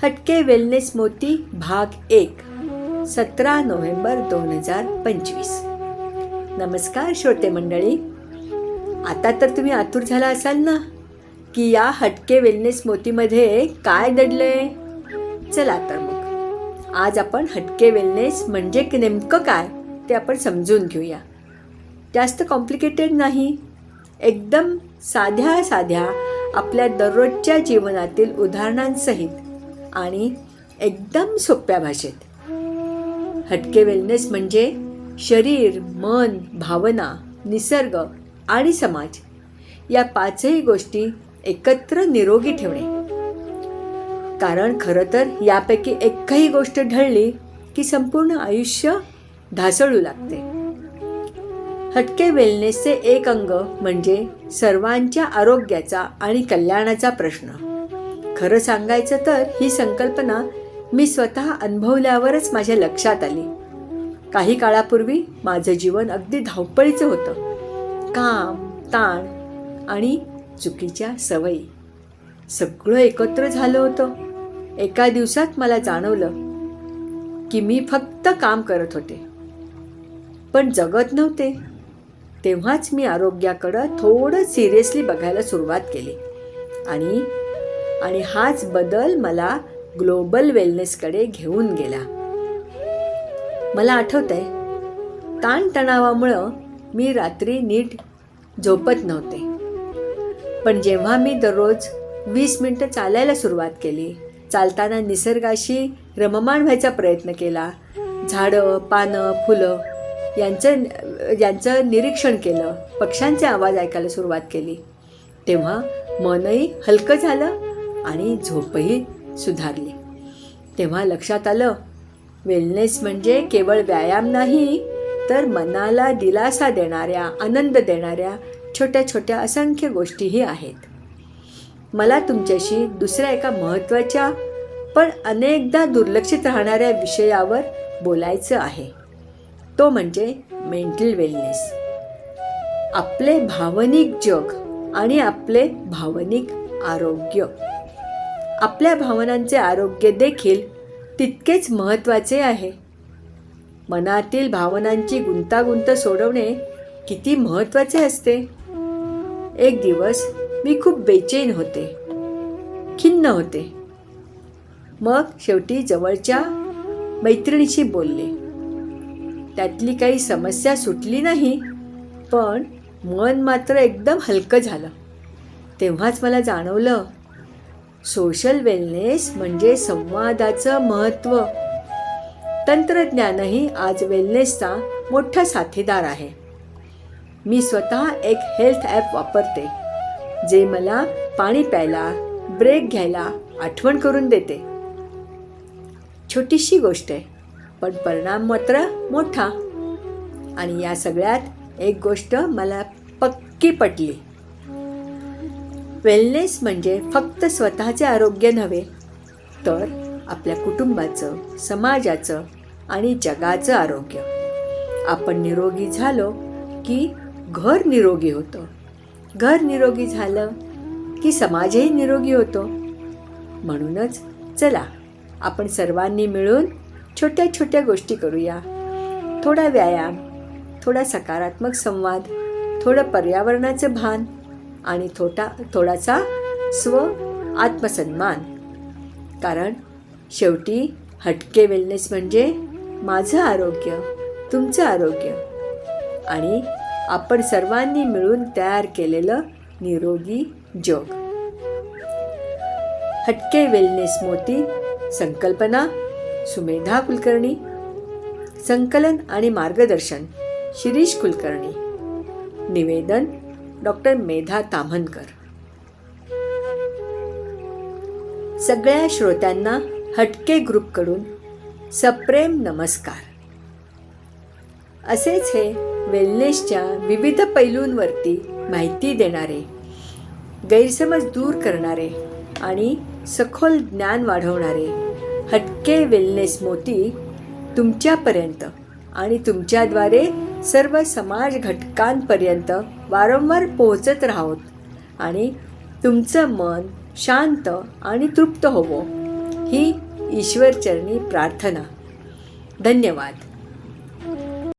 हटके वेलनेस मोती भाग 1 17 नोव्हेंबर 2025. नमस्कार श्रोते मंडळी. आता तर तुम्ही आतुर झाला असाल ना की या हटके वेलनेस मोतीमध्ये काय दडलंय. चला तर मग आज आपण हटके वेलनेस म्हणजे नेमकं काय ते आपण समजून घेऊया. जास्त कॉम्प्लिकेटेड नाही, एकदम साध्या साध्या आपल्या दररोजच्या जीवनातील उदाहरणांसहित आणि एकदम सोप्या भाषेत. हटके वेलनेस म्हणजे शरीर, मन, भावना, निसर्ग आणि समाज या पाचही गोष्टी एकत्र निरोगी ठेवणे. कारण खरं तर यापैकी एकही गोष्ट ढळली की संपूर्ण आयुष्य ढासळू लागते. हटके वेलनेसचे एक अंग म्हणजे सर्वांच्या आरोग्याचा आणि कल्याणाचा प्रश्न. खरं सांगायचं तर ही संकल्पना मी स्वतः अनुभवल्यावरच माझ्या लक्षात आली. काही काळापूर्वी माझं जीवन अगदी धावपळीचं होतं. काम, ताण आणि चुकीच्या सवयी सगळं एकत्र झालं होतं. एका दिवसात मला जाणवलं की मी फक्त काम करत होते पण जगत नव्हते. तेव्हाच मी आरोग्याकडं थोडं सिरियसली बघायला सुरुवात केली आणि हाच बदल मला ग्लोबल वेलनेसकडे घेऊन गेला. मला आठवतंय, ताणतणावामुळं मी रात्री नीट झोपत नव्हते. पण जेव्हा मी दररोज 20 मिनटं चालायला सुरुवात केली, चालताना निसर्गाशी रममाण व्हायचा प्रयत्न केला, झाडं, पानं, फुलं यांचं निरीक्षण केलं, पक्ष्यांचे आवाज ऐकायला सुरुवात केली, तेव्हा मनही हलकं झालं आणि झोपही सुधारली. तेव्हा लक्षात आलं, वेलनेस म्हणजे केवळ व्यायाम नाही तर मनाला दिलासा देणाऱ्या, आनंद देणाऱ्या छोट्या छोट्या असंख्य गोष्टीही आहेत. मला तुमच्याशी दुसऱ्या एका महत्त्वाच्या पण अनेकदा दुर्लक्षित राहणाऱ्या विषयावर बोलायचं आहे. तो म्हणजे मेंटल वेलनेस. आपले भावनिक जग आणि आपले भावनिक आरोग्य. आपल्या भावनांचे आरोग्य देखील तितकेच महत्त्वाचे आहे. मनातील भावनांची गुंतागुंत सोडवणे किती महत्त्वाचे असते. एक दिवस मी खूप बेचैन होते, खिन्न होते. मग शेवटी जवळच्या मैत्रिणीशी बोलले. त्यातली काही समस्या सुटली नाही पण मन मात्र एकदम हलकं झालं. तेव्हाच मला जाणवलं, सोशल वेलनेस म्हणजे संवादाचं महत्त्व. तंत्रज्ञानही आज वेलनेसचा मोठा साथीदार आहे. मी स्वतः एक हेल्थ ॲप वापरते जे मला पाणी प्यायला, ब्रेक घ्यायला आठवण करून देते. छोटीशी गोष्ट आहे पण परिणाम मात्र मोठा. आणि या सगळ्यात एक गोष्ट मला पक्की पटली. वेलनेस म्हणजे फक्त स्वतःचे आरोग्य नव्हे तर आपल्या कुटुंबाचं, समाजाचं आणि जगाचं आरोग्य. आपण निरोगी झालो की घर निरोगी होतं, घर निरोगी झालं की समाजही निरोगी होतो. म्हणूनच चला आपण सर्वांनी मिळून छोट्या छोट्या गोष्टी करूया. थोडा व्यायाम, थोडा सकारात्मक संवाद, थोडं पर्यावरणाचं भान आणि थोडासा स्व आत्मसन्मान. कारण शेवटी हटके वेलनेस म्हणजे माझं आरोग्य, तुमचं आरोग्य आणि आपण सर्वांनी मिळून तयार केलेलं निरोगी जग. हटके वेलनेस मोती. संकल्पना सुमेधा कुलकर्णी. संकलन आणि मार्गदर्शन शिरीष कुलकर्णी. निवेदन डॉक्टर मेधा ताम्हनकर. सगळ्या श्रोत्यांना हटके ग्रुपकडून सप्रेम नमस्कार. असेच हे वेलनेसच्या विविध पैलूंवरती माहिती देणारे, गैरसमज दूर करणारे आणि सखोल ज्ञान वाढवणारे हटके वेलनेस मोती तुमच्यापर्यंत आणि तुमच्याद्वारे सर्व समाज घटकांपर्यंत वारंवार पोहोचत राहोत आणि तुमचं मन शांत आणि तृप्त होवो ही ईश्वरचरणी प्रार्थना. धन्यवाद.